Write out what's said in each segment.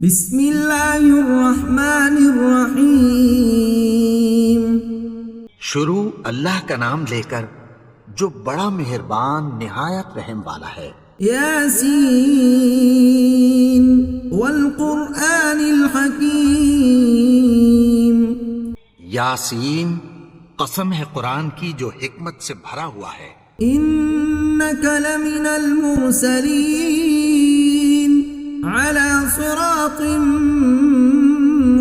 بسم اللہ الرحمن الرحیم۔ شروع اللہ کا نام لے کر جو بڑا مہربان نہایت رحم والا ہے۔ یاسین والقرآن الحکیم۔ یاسین، قسم ہے قرآن کی جو حکمت سے بھرا ہوا ہے۔ انک لمن المرسلین علی صراط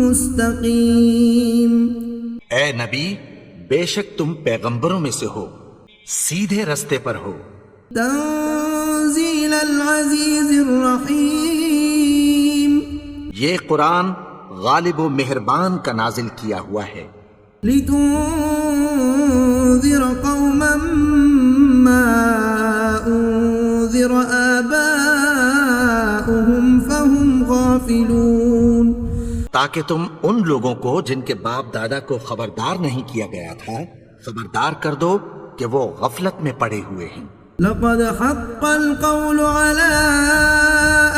مستقیم۔ اے نبی، بے شک تم پیغمبروں میں سے ہو، سیدھے رستے پر ہو۔ تنزیل العزیز الرحیم۔ یہ قرآن غالب و مہربان کا نازل کیا ہوا ہے۔ لتنذر قوما ما انذر آباؤهم فهم غافلون۔ تاکہ تم ان لوگوں کو جن کے باپ دادا کو خبردار نہیں کیا گیا تھا خبردار کر دو کہ وہ غفلت میں پڑے ہوئے ہیں۔ لقد حق القول على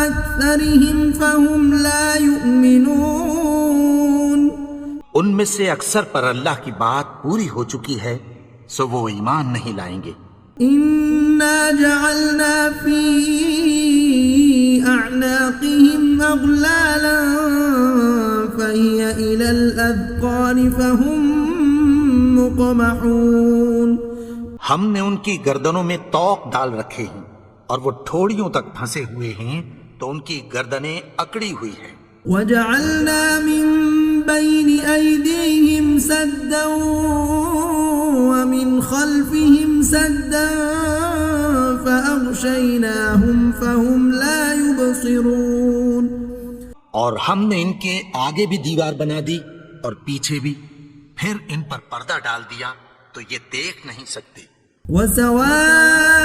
أكثرهم فهم لا يؤمنون۔ ان میں سے اکثر پر اللہ کی بات پوری ہو چکی ہے سو وہ ایمان نہیں لائیں گے۔ إنا جعلنا في أعناقهم أغلالا فهي إلى الأذقان فهم مقمحون۔ ہم نے ان کی گردنوں میں طوق ڈال رکھے ہیں اور وہ ٹھوڑیوں تک پھنسے ہوئے ہیں تو ان کی گردنیں اکڑی ہوئی ہیں۔ وجعلنا من بين أيديهم سدا ومن خلفهم سدا فأغشيناهم فهم لا يبصرون۔ اور ہم نے ان کے آگے بھی دیوار بنا دی اور پیچھے بھی، پھر ان پر پردہ ڈال دیا تو یہ دیکھ نہیں سکتے۔ وسواء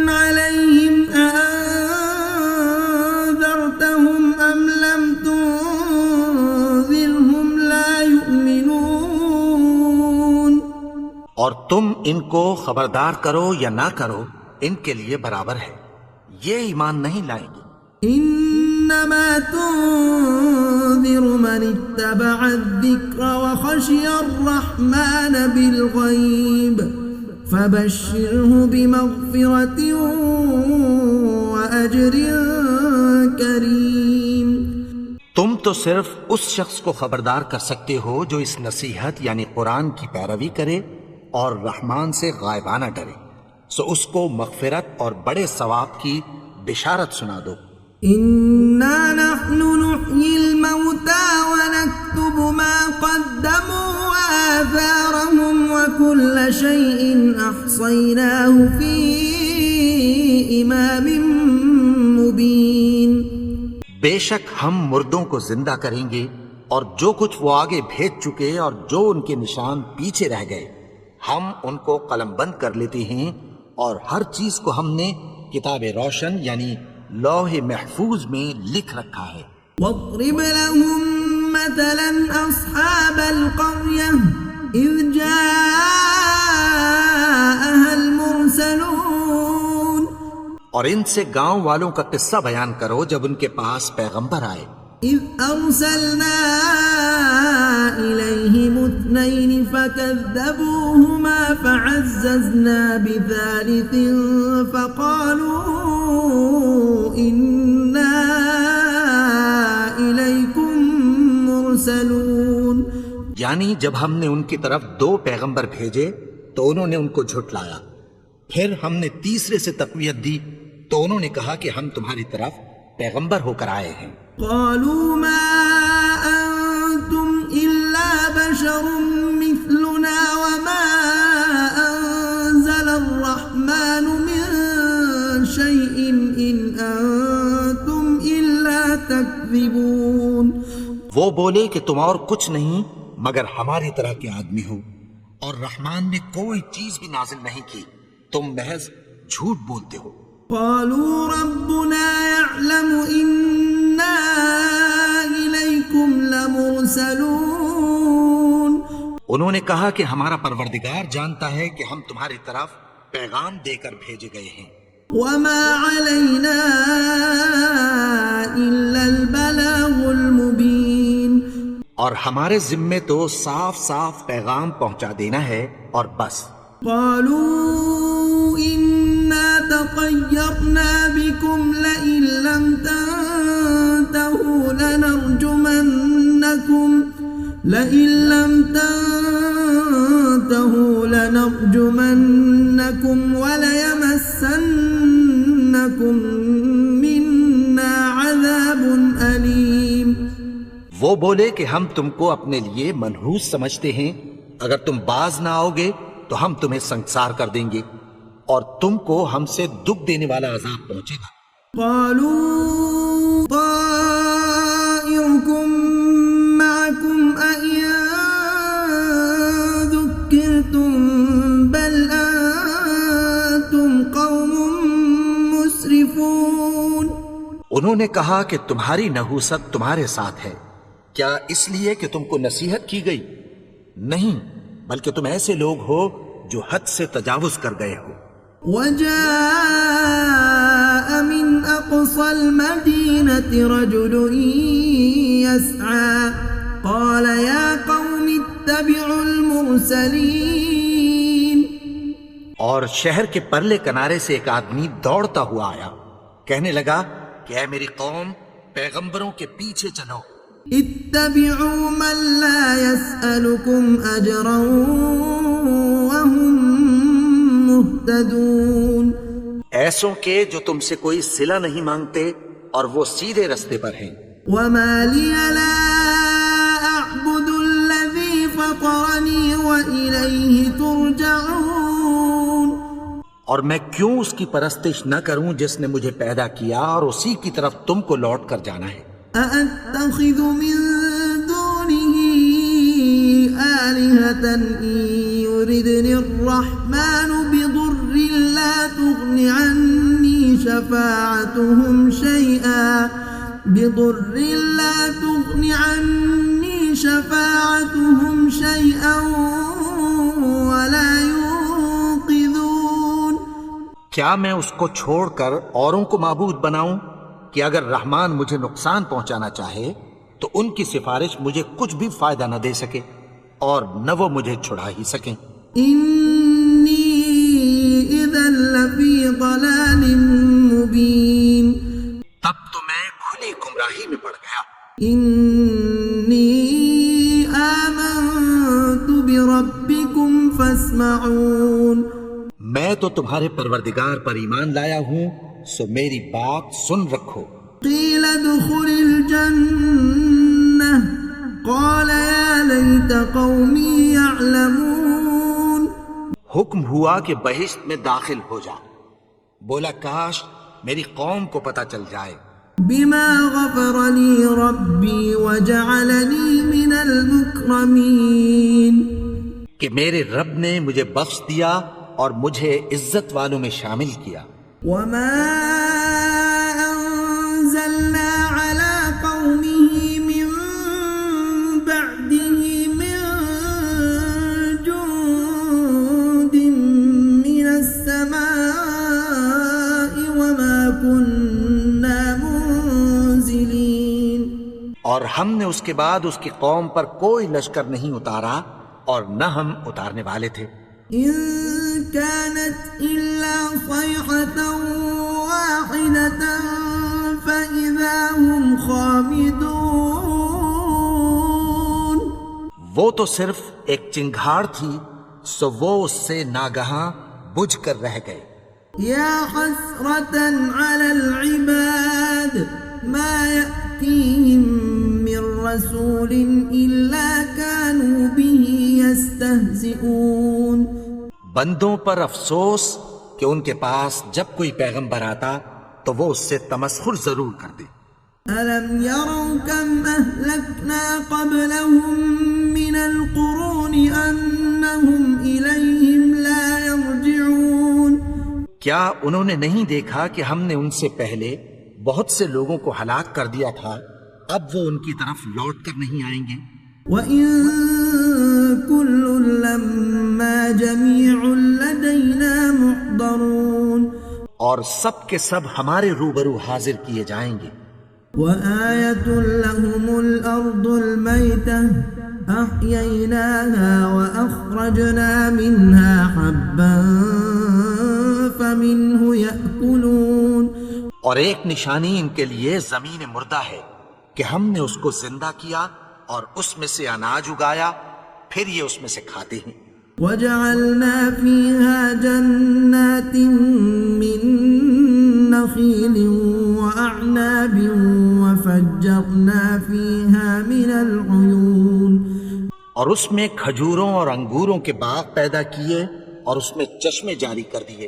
عليهم أأنذرتهم أم لم تنذرهم لا يؤمنون۔ اور تم ان کو خبردار کرو یا نہ کرو ان کے لیے برابر ہے، یہ ایمان نہیں لائیں گے۔ انما تنذر من اتبع الذکر وخشی الرحمن بالغیب فبشره بمغفرة وأجر کریم۔ تم تو صرف اس شخص کو خبردار کر سکتے ہو جو اس نصیحت یعنی قرآن کی پیروی کرے اور رحمان سے غائبانہ ڈرے، سو اس کو مغفرت اور بڑے ثواب کی بشارت سنا دو۔ انا نحن نحيي الموتى ونكتب ما قدموا وآثارهم وكل شيء أحصيناه في إمام مبين۔ بے شک ہم مردوں کو زندہ کریں گے اور جو کچھ وہ آگے بھیج چکے اور جو ان کے نشان پیچھے رہ گئے ہم ان کو قلم بند کر لیتے ہیں، اور ہر چیز کو ہم نے کتاب روشن یعنی لوح محفوظ میں لکھ رکھا ہے۔ واضرب لهم مثلا أصحاب القرية إذ جاءها المرسلون۔ اور ان سے گاؤں والوں کا قصہ بیان کرو جب ان کے پاس پیغمبر آئے۔ إذ أرسلنا إليهم اثنين فكذبوهما فعززنا بثالث فقالوا إنا إليكم مرسلون۔ یعنی جب ہم نے ان کی طرف دو پیغمبر بھیجے تو انہوں نے ان کو جھٹلایا، پھر ہم نے تیسرے سے تقویت دی تو انہوں نے کہا کہ ہم تمہاری طرف پیغمبر ہو کر آئے ہیں۔ قالوا ما أنتم إلا بشر مثلنا وما أنزل الرحمن من شيء إن أنتم إلا تكذبون۔ وہ بولے کہ تم اور کچھ نہیں مگر ہماری طرح کے آدمی ہو، اور رحمان نے کوئی چیز بھی نازل نہیں کی، تم محض جھوٹ بولتے ہو۔ قالوا ربنا يعلم إنا إليكم لمرسلون۔ انہوں نے کہا کہ ہمارا پروردگار جانتا ہے کہ ہم تمہاری طرف پیغام دے کر بھیجے گئے ہیں۔ وما علينا إلا البلاغ اور ہمارے ذمے تو صاف صاف پیغام پہنچا دینا ہے اور بس. قالوا إنا تطيرنا بكم لئن لم تنتهوا لنرجمنكم وليمسنكم منا عذاب أليم. وہ بولے کہ ہم تم کو اپنے لیے منحوس سمجھتے ہیں، اگر تم باز نہ آؤ گے تو ہم تمہیں سنسار کر دیں گے اور تم کو ہم سے دکھ دینے والا عذاب پہنچے گا. قالوا طائركم معكم أئن ذكرتم بل أنتم قوم مسرفون. انہوں نے کہا کہ تمہاری نحوست تمہارے ساتھ ہے، کیا اس لیے کہ تم کو نصیحت کی گئی؟ نہیں، بلکہ تم ایسے لوگ ہو جو حد سے تجاوز کر گئے ہو. وجاء من أقصى المدينة رجل يسعى قال يا قوم اتبعوا المرسلين. اور شہر کے پرلے کنارے سے ایک آدمی دوڑتا ہوا آیا، کہنے لگا کہ اے میری قوم، پیغمبروں کے پیچھے چلو. اتبعوا من لا يسألكم أجرا وهم مهتدون. ایسوں کے جو تم سے کوئی صلہ نہیں مانگتے اور وہ سیدھے رستے پر ہیں. وما لي لا أعبد الذي فطرني وإليه ترجعون. اور میں کیوں اس کی پرستش نہ کروں جس نے مجھے پیدا کیا اور اسی کی طرف تم کو لوٹ کر جانا ہے. أأتخذ من دونه آلهة إن يردني الرحمن بضر لا تغن عني شفاعتهم شيئا ولا ينقذون. کیا میں اس کو چھوڑ کر اوروں کو معبود بناؤں کہ اگر رحمان مجھے نقصان پہنچانا چاہے تو ان کی سفارش مجھے کچھ بھی فائدہ نہ دے سکے اور نہ وہ مجھے چھڑا ہی سکیں. انی اذا لفی ضلال مبین. تب تو میں کھلی گمراہی میں پڑ گیا. انی آمنت بربکم فاسمعون. میں تو تمہارے پروردگار پر ایمان لایا ہوں، سو میری بات سن رکھو. قیل ادخل الجنہ قال یا لیت قومی یعلمون. حکم ہوا کہ بہشت میں داخل ہو جا. بولا کاش میری قوم کو پتہ چل جائے. بما غفر لی ربی وجعلنی من المکرمین. کہ میرے رب نے مجھے بخش دیا اور مجھے عزت والوں میں شامل کیا. وما أنزلنا على قومه من بعده من جند من السماء وما كنا منزلين. اور ہم نے اس کے بعد اس کی قوم پر کوئی لشکر نہیں اتارا اور نہ ہم اتارنے والے تھے. إن كانت إلا صيحة واحدة فإذا هم خامدون. وہ تو صرف ایک چنگھاڑ تھی، سو وہ اس سے ناگہاں بجھ کر رہ گئے. يا حسرة على العباد ما يأتيهم من رسول إلا كانوا به يستهزئون. بندوں پر افسوس کہ ان کے پاس جب کوئی پیغمبر آتا تو وہ اس سے تمسخر ضرور کرتے. ألم يروا كم أهلكنا قبلهم من القرون أنهم إليهم لا يرجعون. کیا انہوں نے نہیں دیکھا کہ ہم نے ان سے پہلے بہت سے لوگوں کو ہلاک کر دیا تھا، اب وہ ان کی طرف لوٹ کر نہیں آئیں گے. وَإِن كُلٌّ لَّمَّا جَمِيعٌ لَّدَيْنَا مُحْضَرُونَ. اور سب کے سب ہمارے روبرو حاضر کیے جائیں گے. وَآيَةٌ لَّهُمُ الأرض الميتة أحييناها وأخرجنا منها حبا فمنه يأكلون. اور ایک نشانی ان کے لیے زمین مردہ ہے کہ ہم نے اس کو زندہ کیا اور اس میں سے اناج اگایا، پھر یہ اس میں سے کھاتے ہیں. وجعلنا فيها جنات من نخيل وأعناب وفجرنا فيها من العيون. اور اس میں کھجوروں اور انگوروں کے باغ پیدا کیے اور اس میں چشمے جاری کر دیے.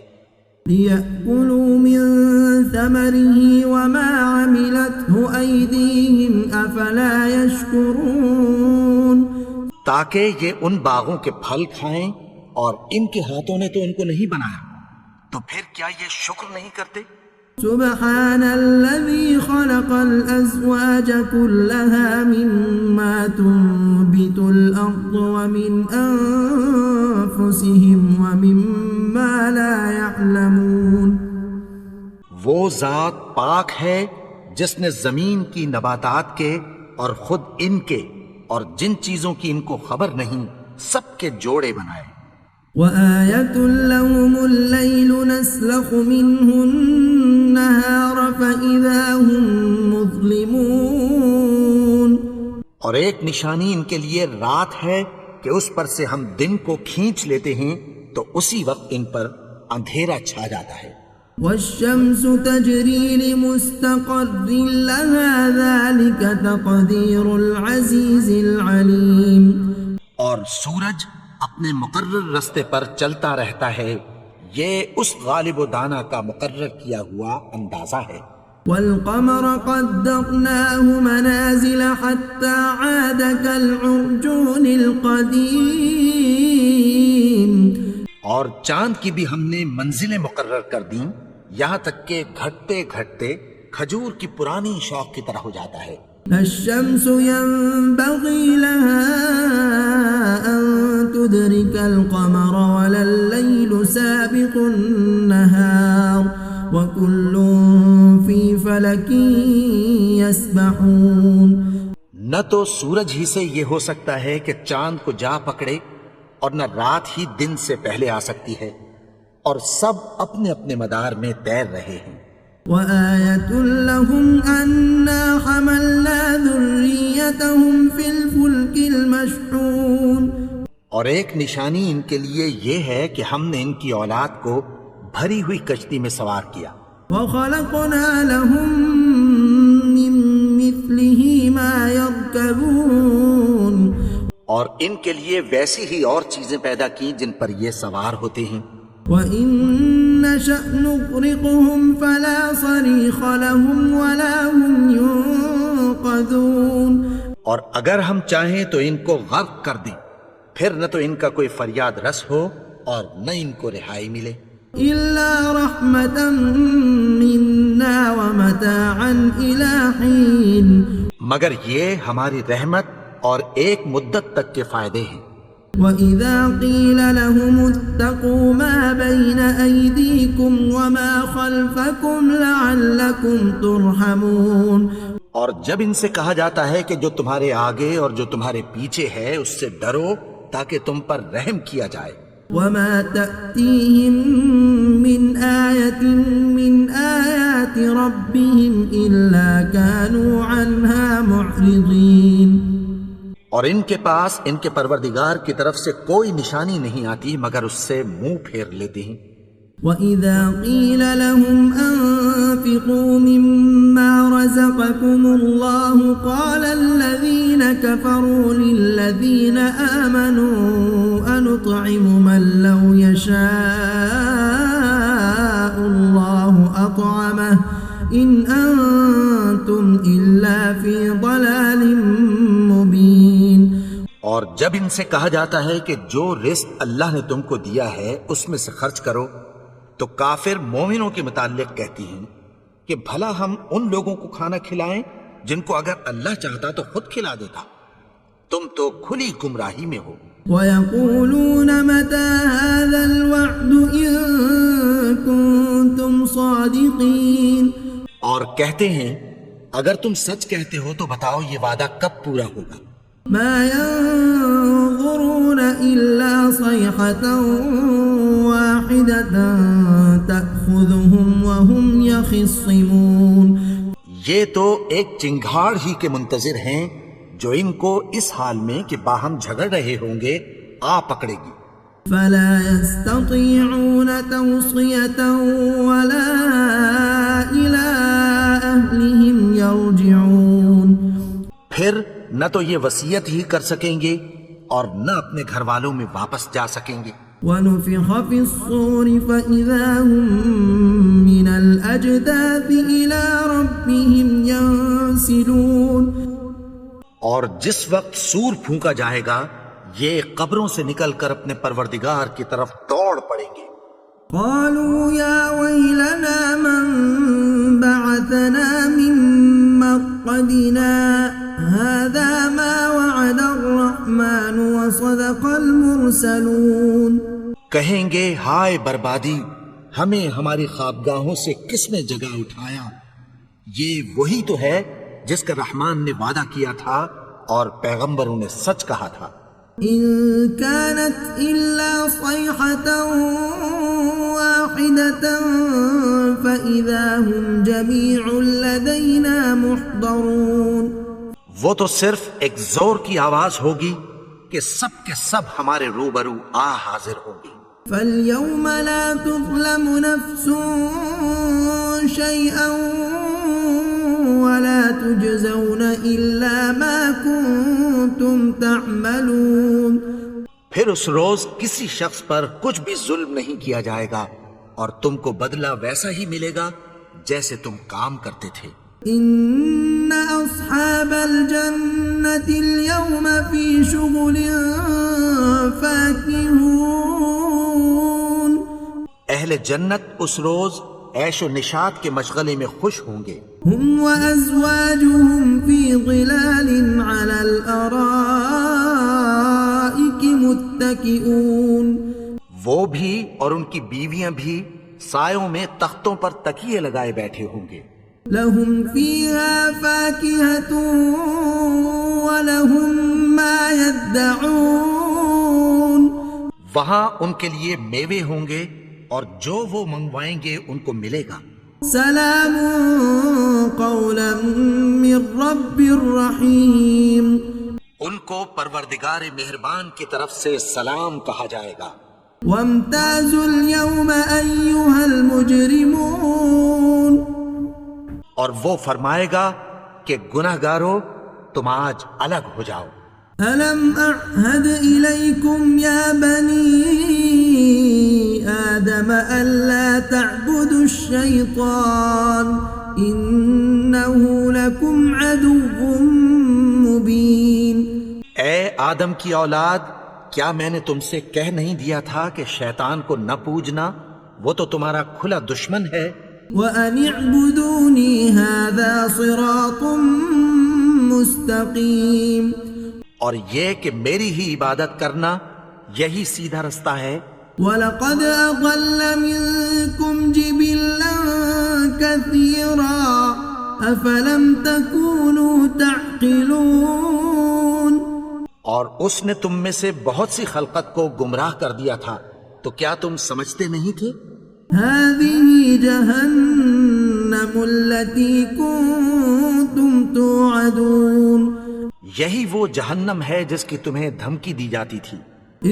ليأكلوا من ثمره وما عملته أيديهم أفلا يشكرون. تاکہ یہ ان باغوں کے پھل کھائیں اور ان کے ہاتھوں نے تو ان کو نہیں بنایا، تو پھر کیا یہ شکر نہیں کرتے؟ سبحان الذي خلق الأزواج كلها مما تنبت الأرض ومن أنفسهم ومما لا يعلمون. وہ ذات پاک ہے جس نے زمین کی نباتات کے اور خود ان کے اور جن چیزوں کی ان کو خبر نہیں سب کے جوڑے بنائے. وآية لهم الليل نسلخ منه النهار فإذا هم مظلمون. اور ایک نشانی ان کے لیے رات ہے کہ اس پر سے ہم دن کو کھینچ لیتے ہیں تو اسی وقت ان پر اندھیرا چھا جاتا ہے. والشمس تجري لمستقر لها ذلك تقدير العزيز العليم. اور سورج اپنے مقرر رستے پر چلتا رہتا ہے، یہ اس غالب و دانا کا مقرر کیا ہوا اندازہ ہے. والقمر قدرناه منازل حتى عاد كالعرجون القديم. اور چاند کی بھی ہم نے منزلیں مقرر کر دیں یہاں تک کہ گھٹتے گھٹتے کھجور کی پرانی شوق کی طرح ہو جاتا ہے. الشمس ينبغي لها أن تدرك القمر ولا الليل سابق النهار وكل في فلك يسبحون. نہ تو سورج ہی سے یہ ہو سکتا ہے کہ چاند کو جا پکڑے اور نہ رات ہی دن سے پہلے آ سکتی ہے، اور سب اپنے اپنے مدار میں تیر رہے ہیں. وآية لهم أنا حملنا ذريتهم في الفلك المشحون. اور ایک نشانی ان کے لیے یہ ہے کہ ہم نے ان کی اولاد کو بھری ہوئی کشتی میں سوار کیا. وخلقنا لهم من مثله ما يركبون. اور ان کے لیے ویسی ہی اور چیزیں پیدا کی جن پر یہ سوار ہوتے ہیں. وَإِن نَّشَأْ نُغْرِقْهُمْ فَلَا صَرِيخَ لَهُمْ وَلَا هُمْ يُنقَذُونَ. اور اگر ہم چاہیں تو ان کو غرق کر دیں، پھر نہ تو ان کا کوئی فریاد رس ہو اور نہ ان کو رہائی ملے. إِلَّا رَحْمَةً مِنَّا وَمَتَاعًا إِلَى حِينٍ. مگر یہ ہماری رحمت اور ایک مدت تک کے فائدے ہیں. وَإِذَا قِيلَ لَهُمُ اتَّقُوا مَا بَيْنَ أَيْدِيكُمْ وَمَا خَلْفَكُمْ لَعَلَّكُمْ تُرْحَمُونَ. اور جب ان سے کہا جاتا ہے کہ جو تمہارے آگے اور جو تمہارے پیچھے ہے اس سے ڈرو تاکہ تم پر رحم کیا جائے. وَمَا تَأْتِيهِم مِّنْ آيَةٍ مِّنْ آيَاتِ رَبِّهِمْ إِلَّا كَانُوا عَنْهَا مُعْرِضِينَ. اور ان کے پاس ان کے پروردگار کی طرف سے کوئی نشانی نہیں آتی مگر اس سے منہ پھیر لیتے ہیں. وَإِذَا قِيلَ لَهُمْ أَنفِقُوا مِمَّا رَزَقَكُمُ اللَّهُ قَالَ الَّذِينَ كَفَرُوا لِلَّذِينَ آمَنُوا أَنُطْعِمُ مَن لَّوْ يَشَاءُ اللَّهُ أَطْعَمَهُ إِنْ أَنتُمْ إِلَّا فِي ضَلَالٍ مُبِينٍ. اور جب ان سے کہا جاتا ہے کہ جو رزق اللہ نے تم کو دیا ہے اس میں سے خرچ کرو تو کافر مومنوں کے متعلق کہتی ہیں کہ بھلا ہم ان لوگوں کو کھانا کھلائیں جن کو اگر اللہ چاہتا تو خود کھلا دیتا. تم تو کھلی گمراہی میں ہو. وَيَقُولُونَ مَتَى هَذَا الْوَعْدُ إِن كُنتُمْ صَادِقِينَ. اور کہتے ہیں اگر تم سچ کہتے ہو تو بتاؤ یہ وعدہ کب پورا ہوگا؟ ما ينظرون إلا صيحة واحدة تأخذهم وهم يخصمون. یہ تو ایک چنگھاڑ ہی کے منتظر ہیں جو ان کو اس حال میں کہ باہم جھگڑ رہے ہوں گے آ پکڑے گی. فلا يستطيعون توصية ولا إلى أهلهم يرجعون. پھر نہ تو یہ وصیت ہی کر سکیں گے اور نہ اپنے گھر والوں میں واپس جا سکیں گے. ونفخ في الصور فإذا هم من الأجداث إلى ربهم ينسلون. اور جس وقت سور پھونکا جائے گا یہ قبروں سے نکل کر اپنے پروردگار کی طرف دوڑ پڑیں گے. قالوا يا ويلنا من بعثنا من مرقدنا هذا ما وعد الرحمن وصدق المرسلون. کہیں گے ہائے بربادی، ہمیں ہماری خوابگاہوں سے کس نے جگہ اٹھایا؟ یہ وہی تو ہے جس کا رحمان نے وعدہ کیا تھا اور پیغمبروں نے سچ کہا تھا. إن كانت إلا صيحة واحدة فإذا هم جميع لدينا محضرون. وہ تو صرف ایک زور کی آواز ہوگی کہ سب کے سب ہمارے روبرو آ حاضر ہوں گی. فاليوم لا تظلم نفس شيئا ولا تجزون إلا ما كنتم تعملون. پھر اس روز کسی شخص پر کچھ بھی ظلم نہیں کیا جائے گا اور تم کو بدلہ ویسا ہی ملے گا جیسے تم کام کرتے تھے. إن أصحاب الجنة اليوم في شغل فاكهون. اہل جنت اس روز عیش و نشاط کے مشغلے میں خوش ہوں گے. هم وأزواجهم في ظلال على الأرائك متكئون. وہ بھی اور ان کی بیویاں بھی سایوں میں تختوں پر تکیے لگائے بیٹھے ہوں گے. لهم فيها فاكهة ولهم ما يدعون. وہاں ان کے لیے میوے ہوں گے اور جو وہ منگوائیں گے ان کو ملے گا. سلام قولا من رب رحیم. ان کو پروردگار مہربان کی طرف سے سلام کہا جائے گا. وامتازوا اليوم أيها المجرمون. اور وہ فرمائے گا کہ گناہگارو تم آج الگ ہو جاؤ. ألم أعهد إليكم يا بني آدم ألا تعبدوا الشيطان إنه لكم عدو مبين. اے آدم کی اولاد، کیا میں نے تم سے کہہ نہیں دیا تھا کہ شیطان کو نہ پوجنا، وہ تو تمہارا کھلا دشمن ہے. وَأَنِ اعْبُدُونِي هَذَا صِرَاطٌ مُسْتَقِيمٌ. اور یہ کہ میری ہی عبادت کرنا یہی سیدھا رستہ ہے. وَلَقَدْ أَضَلَّ مِنكُمْ جِبِلًّا كَثِيرًا أَفَلَمْ تَكُونُوا تَعْقِلُونَ. اور اس نے تم میں سے بہت سی خلقت کو گمراہ کر دیا تھا، تو کیا تم سمجھتے نہیں تھے؟ هَذِهِ جَهَنَّمُ الَّتِي كُنتُمْ تُوعَدُونَ. یہی وہ جہنم ہے جس کی تمہیں دھمکی دی جاتی تھی.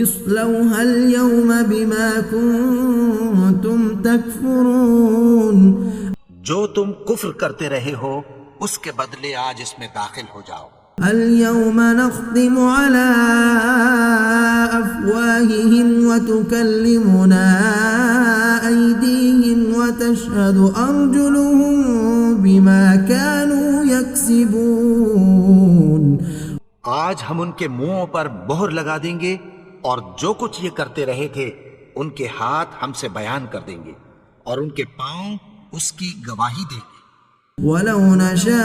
اصلوها اليوم بما كنتم تكفرون. جو تم کفر کرتے رہے ہو اس کے بدلے آج اس میں داخل ہو جاؤ. اليوم نختم على أفواههم وتكلمنا أيديهم وتشهد أرجلهم بما كانوا يكسبون. آج ہم ان کے منہوں پر مہر لگا دیں گے اور جو کچھ یہ کرتے رہے تھے ان کے ہاتھ ہم سے بیان کر دیں گے اور ان کے پاؤں اس کی گواہی دیں گے. وَلَوْ نَشَاءُ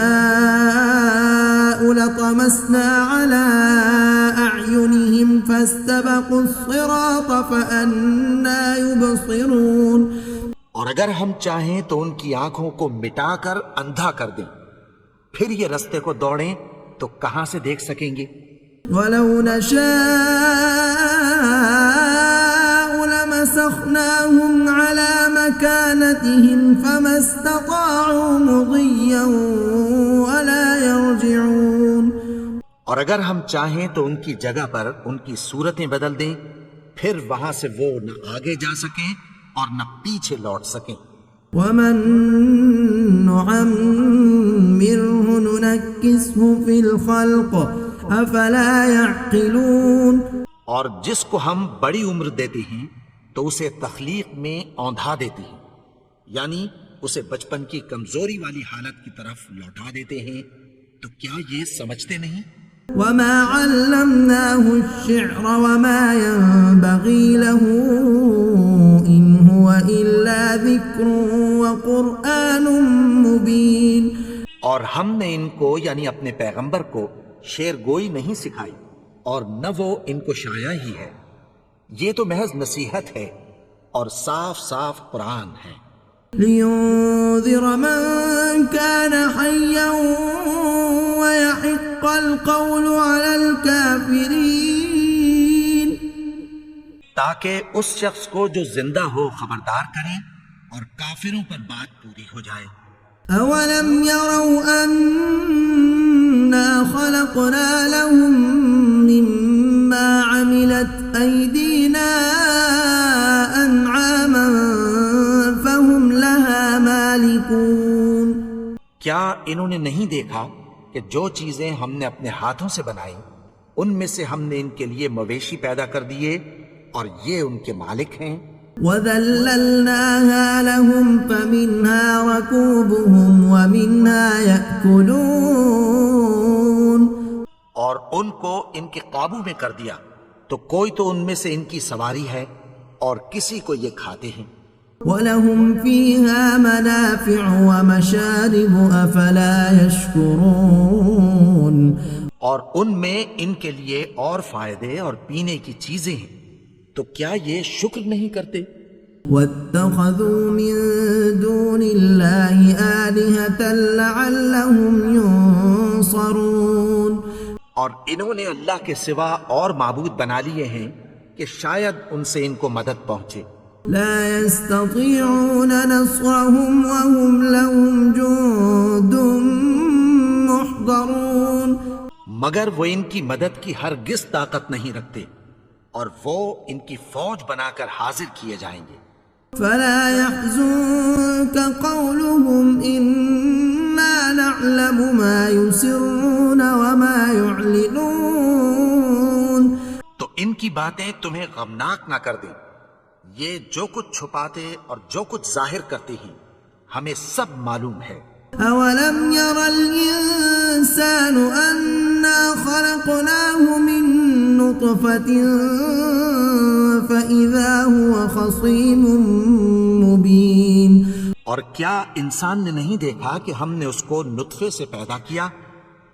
لَطَمَسْنَا عَلَىٰ أَعْيُنِهِمْ فَاسْتَبَقُوا الصِّرَاطَ فَأَنَّىٰ يُبْصِرُونَ. اور اگر ہم چاہیں تو ان کی آنکھوں کو مٹا کر اندھا کر دیں، پھر یہ رستے کو دوڑیں تو کہاں سے دیکھ سکیں گے؟ ولو نشاء لمسخناهم على مكانتهم فما استطاعوا مضيا ولا يرجعون. اور اگر ہم چاہیں تو ان کی جگہ پر ان کی صورتیں بدل دیں، پھر وہاں سے وہ نہ آگے جا سکیں اور نہ پیچھے لوٹ سکیں. ومن نعمره ننكسه في الخلق افلا يعقلون. اور جس کو ہم بڑی عمر دیتے ہیں تو اسے تخلیق میں اوندھا دیتے ہیں، یعنی اسے بچپن کی کمزوری والی حالت کی طرف لوٹا دیتے ہیں. تو کیا یہ سمجھتے نہیں؟ وما علمناه الشعر وما ينبغي له إن هو إلا ذكر وقرآن مبين. اور ہم نے ان کو یعنی اپنے پیغمبر کو شعر گوئی نہیں سکھائی اور نہ وہ ان کو شاعری ہی ہے، یہ تو محض نصیحت ہے اور صاف صاف قرآن ہے. لينذر من كان حيا ويحق القول على الكافرين. تاکہ اس شخص کو جو زندہ ہو خبردار کریں اور کافروں پر بات پوری ہو جائے. أولم يروا أنا خلقنا لهم مما عملت أيدينا أنعاما فهم لها مالكون. کیا انہوں نے نہیں دیکھا کہ جو چیزیں ہم نے اپنے ہاتھوں سے بنائی ان میں سے ہم نے ان کے لیے مویشی پیدا کر دیے اور یہ ان کے مالک ہیں. وَذَلَّلْنَاهَا لَهُمْ فَمِنْهَا رَكُوبُهُمْ وَمِنْهَا يَأْكُلُونَ. اور ان کو ان کے قابو میں کر دیا تو کوئی تو ان میں سے ان کی سواری ہے اور کسی کو یہ کھاتے ہیں. وَلَهُمْ فِيهَا مَنَافِعُ وَمَشَارِبُ أَفَلَا يَشْكُرُونَ. اور ان میں ان کے لیے اور فائدے اور پینے کی چیزیں ہیں، تو کیا یہ شکر نہیں کرتے؟ وَاتَّخَذُوا مِن دُونِ اللَّهِ آلِهَةً لَعَلَّهُمْ يُنصَرُونَ. اور انہوں نے اللہ کے سوا اور معبود بنا لیے ہیں کہ شاید ان سے ان کو مدد پہنچے. لا يستطيعون نصرهم وهم لهم جند محضرون. مگر وہ ان کی مدد کی ہرگز طاقت نہیں رکھتے اور وہ ان کی فوج بنا کر حاضر کیے جائیں گے. فلا يحزنك قولهم إنا نعلم ما يسرون وما يعلنون. تو ان کی باتیں تمہیں غمناک نہ کر دیں، یہ جو کچھ چھپاتے اور جو کچھ ظاہر کرتے ہیں ہمیں سب معلوم ہے. أولم ير الإنسان أنا خلقناه من نطفة فإذا هو خصيم مبين. اور کیا انسان نے نہیں دیکھا کہ ہم نے اس کو نطفے سے پیدا کیا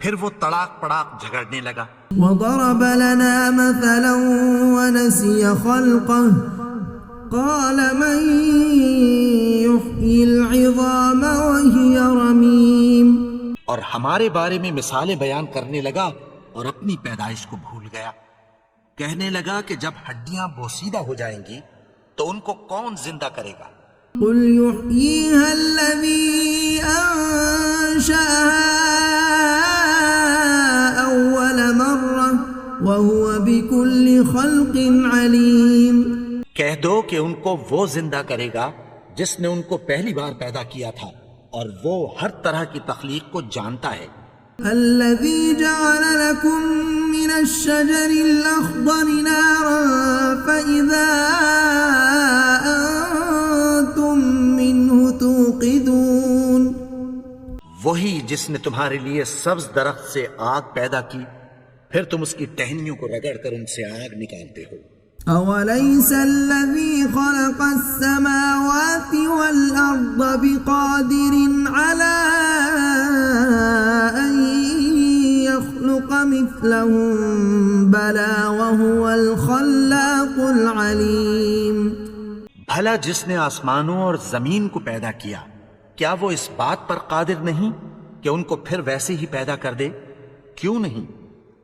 پھر وہ تڑاک پڑاک جھگڑنے لگا. وضرب لنا مثلا ونسي خلقه قال من يحيي العظام وهي رميم. اور ہمارے بارے میں مثالیں بیان کرنے لگا اور اپنی پیدائش کو بھول گیا. کہنے لگا کہ جب ہڈیاں بوسیدہ ہو جائیں گی تو ان کو کون زندہ کرے گا؟ قل يحييها الذي أنشأها أول مرة وهو بكل خلق عليم. کہہ دو کہ ان کو وہ زندہ کرے گا جس نے ان کو پہلی بار پیدا کیا تھا اور وہ ہر طرح کی تخلیق کو جانتا ہے. الذي جعل لكم من الشجر الأخضر نارا فإذا أنتم منه توقدون. وہی جس نے تمہارے لیے سبز درخت سے آگ پیدا کی پھر تم اس کی ٹہنیوں کو رگڑ کر ان سے آگ نکالتے ہو. أوليس الذي خلق السماوات والأرض بقادر على أن يخلق مثلهم بلى وهو الخلاق العليم. بھلا جس نے آسمانوں اور زمین کو پیدا کیا کیا وہ اس بات پر قادر نہیں کہ ان کو پھر ویسے ہی پیدا کر دے؟ کیوں نہیں؟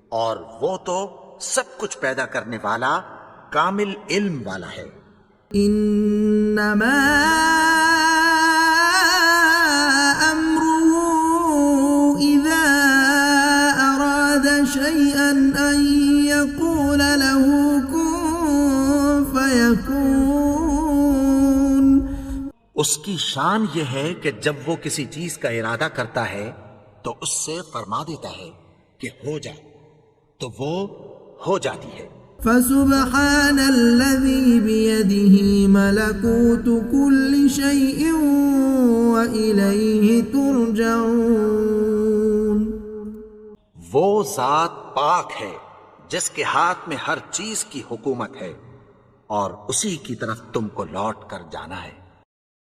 اور وہ تو سب کچھ پیدا کرنے والا کامل علم والا ہے۔ انما امره اذا اراد شيئا ان يقول له كن فيكون۔ اس کی شان یہ ہے کہ جب وہ کسی چیز کا ارادہ کرتا ہے تو اس سے فرما دیتا ہے کہ ہو جا، تو وہ ہو جاتی ہے۔ فسبحان الذي بيده ملكوت كل شيء وإليه ترجعون۔ وہ ذات پاک ہے جس کے ہاتھ میں ہر چیز کی حکومت ہے، اور اسی کی طرف تم کو لوٹ کر جانا ہے۔